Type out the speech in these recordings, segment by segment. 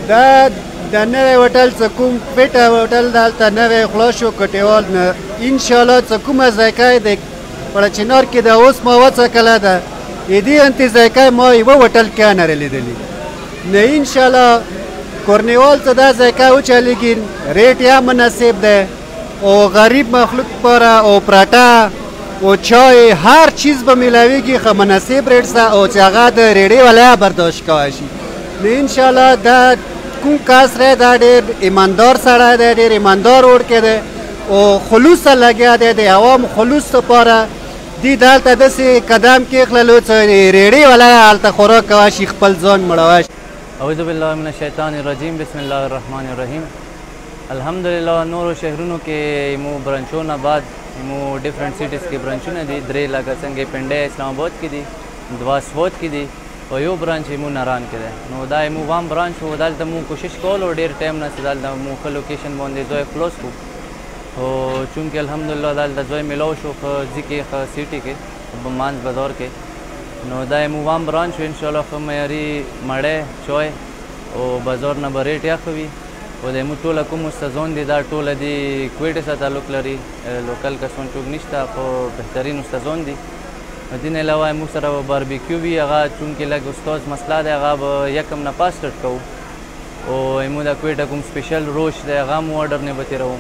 دا د نوی هوټل څه کوم پټه هوټل دلته نوی خلاص شو کټیوال نه انشاءالله څه کومه ذایقه د پړچنار کې د اوس ما وڅکله ده دې انتې ذایقه ما یوه هوټل کې نه لیدلي نه انشاءالله کورنیوال څه دا ذایقه وچلیږي ریټ یا مناسب ده او غریب مخلوق لپاره او پراټه او چای هر چیز به میلاویږي خو مناسب ریټ سره او چې هغه د ریډۍ والا برداشت کولی شي نو انشاءالله دا کوم کس دی دا ډېر ایماندار سړی دی ډېر ایماندار وړکی دی او خلوص ته لګیا دی د عوام خلوص لپاره دی دلته داسې قدم کېښللو چې ریډۍ والا هلته خوراک کوی شي خپل ځان مړوی شي اعوذ بالله من الشیطان الرجیم بسم الله الرحمن الرحیم الحمدلله نورو شهرونو کې مو برنچونه بعد مو ډیفرنٹ سیټیز کې برنچونه دي درې لکه څنګه پنډۍ اسلام آباد کې دي دوه سوات کې دي او یو برانچ مو ناران کې دی نو دا مو وام برانچ و دلته مو کوشش کول او ډېر ټایم نه دلته مو ښه لوکیشن باندې ځای خلاص کړو او چونکې الحمدلله دلته ځای میلاو شو ښه ځي کې ښه سیټي کې مانځ بازار کې نو دا مو وام برانچ و انشاءالله ښه معیاري مړی چای او بازار نه به ریټ یخ وي او د مو ټوله کوم استادان دي دا ټوله دي کویټې سره تعلق لري لوکل کسان څوک نشته خو بهترین استادان دي دین علاوه مو سره باربیکیو وي هغه چونکې لږ استاد مسله دی هغه به یکم نه پاس سټارټ کوو او مو د کویټه کوم سپیشل روش دی هغه مو آرډر نه به تېروم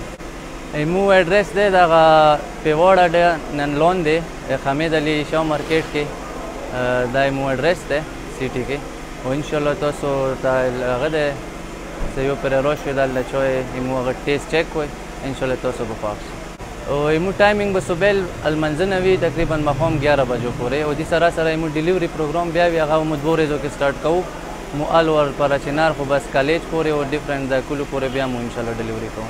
مو ایډریس دی د هغه پیواړه نن لون دی حمید علي شاه مارکیټ کې دا مو ایډریس دی سیټي کې او انشاءالله تاسو ته هغه دی چې یو پرې راشئ دلته چای مو هغه ټیسټ چیک کوئ انشاءالله تاسو به خوښ شي او مو ټایمینګ به صبح المنځه نه وي تقریبا ماښام 11 بجو پورې او دې سره سره مو ډیلیوري پروګرام بیا وي هغه مو 2 ورځو کې سټارټ کوو مو آل اوور پراچینار خو بس کالج پورې او ډیفرنٹ ځایکونو پورې بیا مو انشاءالله ډیلیوري کوو